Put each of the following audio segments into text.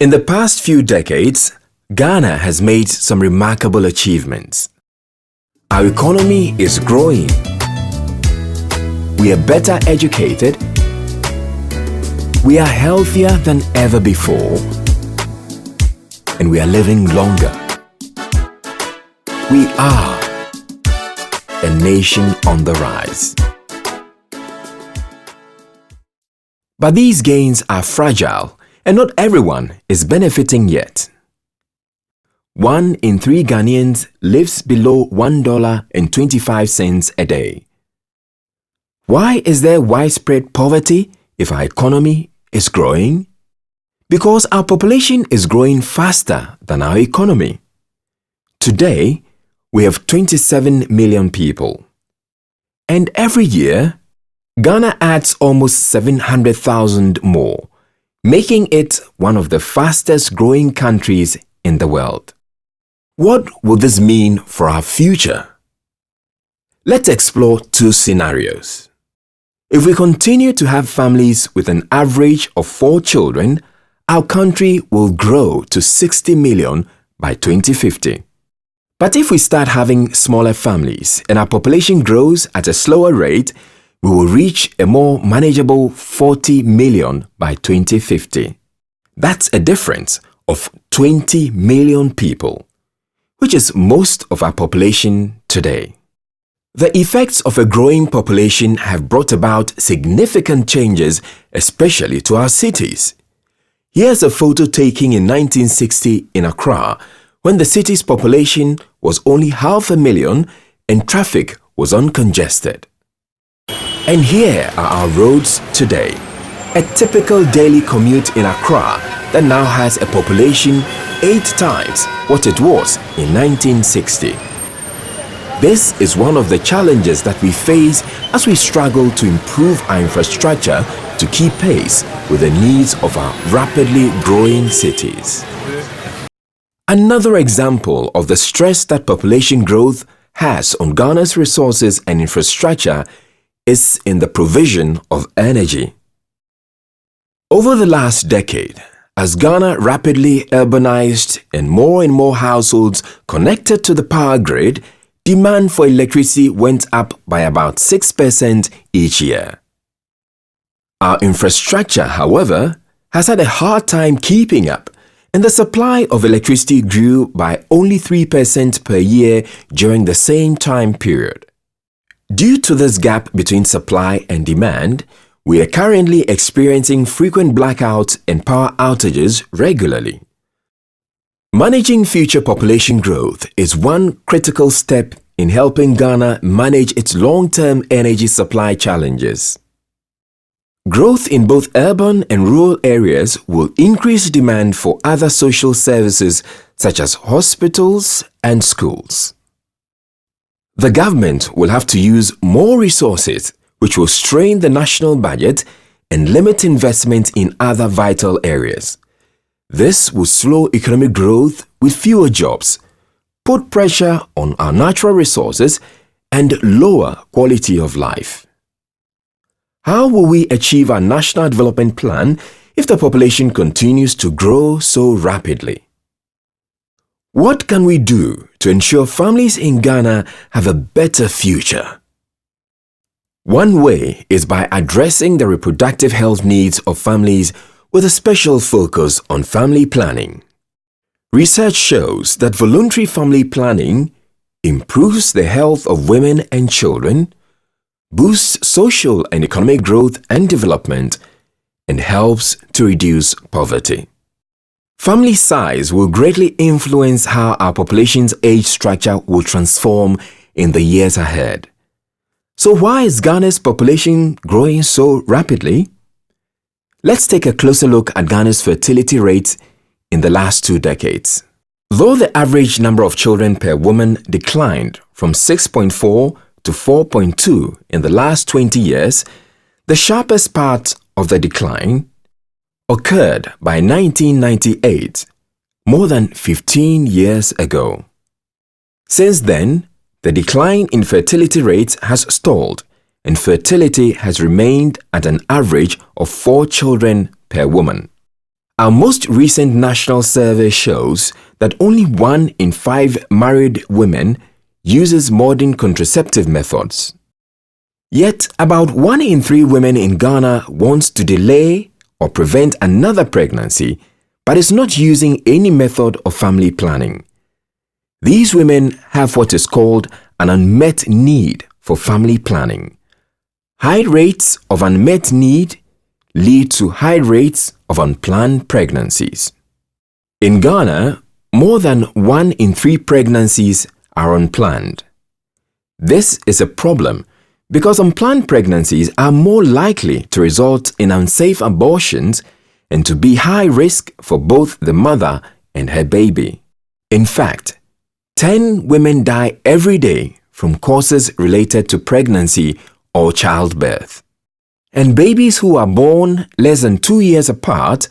In the past few decades, Ghana has made some remarkable achievements. Our economy is growing. We are better educated. We are healthier than ever before. And we are living longer. We are a nation on the rise. But these gains are fragile, and not everyone is benefiting yet. 1 in 3 Ghanaians lives below $1.25 a day. Why is there widespread poverty if our economy is growing? Because our population is growing faster than our economy. Today, we have 27 million people. And every year, Ghana adds almost 700,000 more, making it one of the fastest growing countries in the world. What will this mean for our future? Let's explore 2 scenarios. If we continue to have families with an average of 4 children, our country will grow to 60 million by 2050. But if we start having smaller families and our population grows at a slower rate, we will reach a more manageable 40 million by 2050. That's a difference of 20 million people, which is most of our population today. The effects of a growing population have brought about significant changes, especially to our cities. Here's a photo taken in 1960 in Accra, when the city's population was only 500,000 and traffic was uncongested. And here are our roads today. A typical daily commute in Accra that now has a population 8 times what it was in 1960. This is one of the challenges that we face as we struggle to improve our infrastructure to keep pace with the needs of our rapidly growing cities. Another example of the stress that population growth has on Ghana's resources and infrastructure is in the provision of energy. Over the last decade, as Ghana rapidly urbanized and more households connected to the power grid, demand for electricity went up by about 6% each year. Our infrastructure, however, has had a hard time keeping up, and the supply of electricity grew by only 3% per year during the same time period. Due to this gap between supply and demand, we are currently experiencing frequent blackouts and power outages regularly. Managing future population growth is one critical step in helping Ghana manage its long-term energy supply challenges. Growth in both urban and rural areas will increase demand for other social services such as hospitals and schools. The government will have to use more resources, which will strain the national budget and limit investment in other vital areas. This will slow economic growth with fewer jobs, put pressure on our natural resources, and lower quality of life. How will we achieve our national development plan if the population continues to grow so rapidly? What can we do to ensure families in Ghana have a better future? One way is by addressing the reproductive health needs of families with a special focus on family planning. Research shows that voluntary family planning improves the health of women and children, boosts social and economic growth and development, and helps to reduce poverty. Family size will greatly influence how our population's age structure will transform in the years ahead. So why is Ghana's population growing so rapidly? Let's take a closer look at Ghana's fertility rates in the last 2 decades. Though the average number of children per woman declined from 6.4 to 4.2 in the last 20 years, the sharpest part of the decline occurred by 1998, more than 15 years ago. Since then, the decline in fertility rates has stalled, and fertility has remained at an average of 4 children per woman. Our most recent national survey shows that only 1 in 5 married women uses modern contraceptive methods. Yet, about 1 in 3 women in Ghana wants to delay or prevent another pregnancy, but is not using any method of family planning. These women have what is called an unmet need for family planning. High rates of unmet need lead to high rates of unplanned pregnancies. In Ghana, more than 1 in 3 pregnancies are unplanned. This is a problem because unplanned pregnancies are more likely to result in unsafe abortions and to be high risk for both the mother and her baby. In fact, 10 women die every day from causes related to pregnancy or childbirth. And babies who are born less than 2 years apart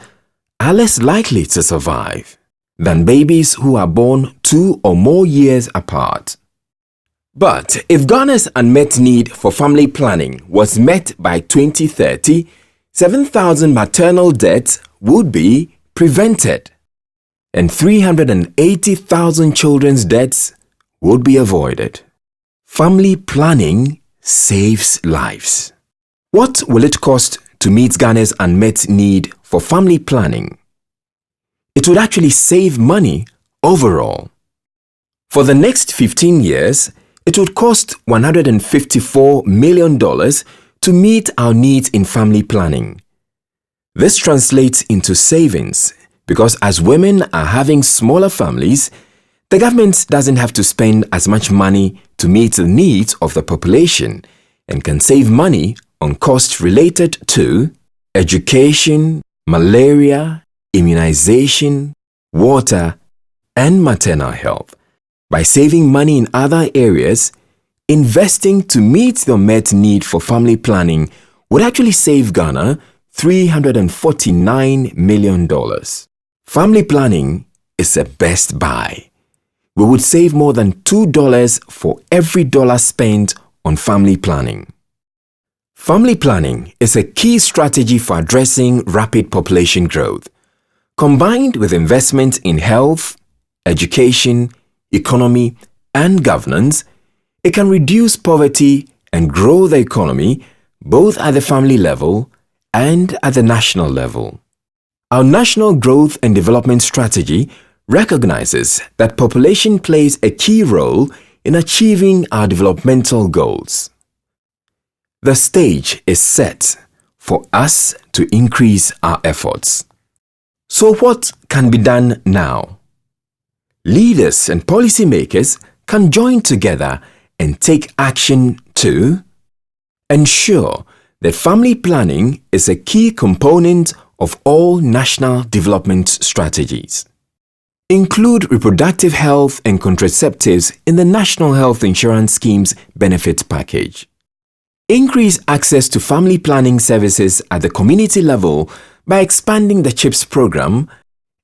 are less likely to survive than babies who are born 2 or more years apart. But if Ghana's unmet need for family planning was met by 2030, 7,000 maternal deaths would be prevented, and 380,000 children's deaths would be avoided. Family planning saves lives. What will it cost to meet Ghana's unmet need for family planning? It would actually save money overall. For the next 15 years, it would cost $154 million to meet our needs in family planning. This translates into savings because as women are having smaller families, the government doesn't have to spend as much money to meet the needs of the population and can save money on costs related to education, malaria, immunization, water, and maternal health. By saving money in other areas, investing to meet the unmet need for family planning would actually save Ghana $349 million. Family planning is a best buy. We would save more than $2 for every dollar spent on family planning. Family planning is a key strategy for addressing rapid population growth. Combined with investment in health, education, economy, and governance, it can reduce poverty and grow the economy both at the family level and at the national level. Our National Growth and Development Strategy recognizes that population plays a key role in achieving our developmental goals. The stage is set for us to increase our efforts. So what can be done now? Leaders and policymakers can join together and take action to ensure that family planning is a key component of all national development strategies. Include reproductive health and contraceptives in the National Health Insurance Scheme's benefit package. Increase access to family planning services at the community level by expanding the CHIPS program,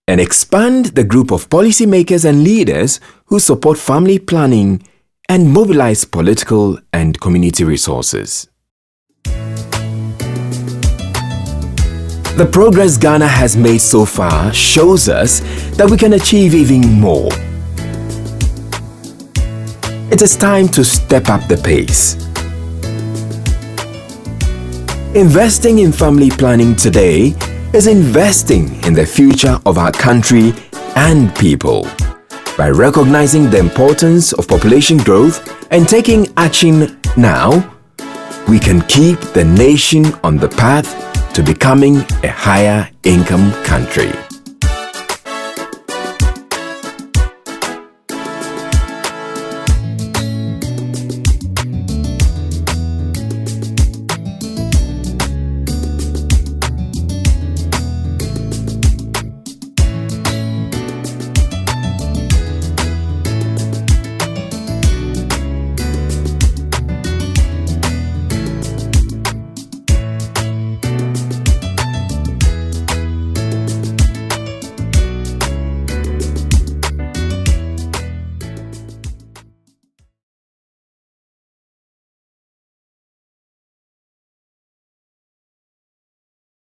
and expand the group of policymakers and leaders who support family planning and mobilize political and community resources. The progress Ghana has made so far shows us that we can achieve even more. It is time to step up the pace. Investing in family planning today is investing in the future of our country and people. By recognizing the importance of population growth and taking action now, we can keep the nation on the path to becoming a higher income country.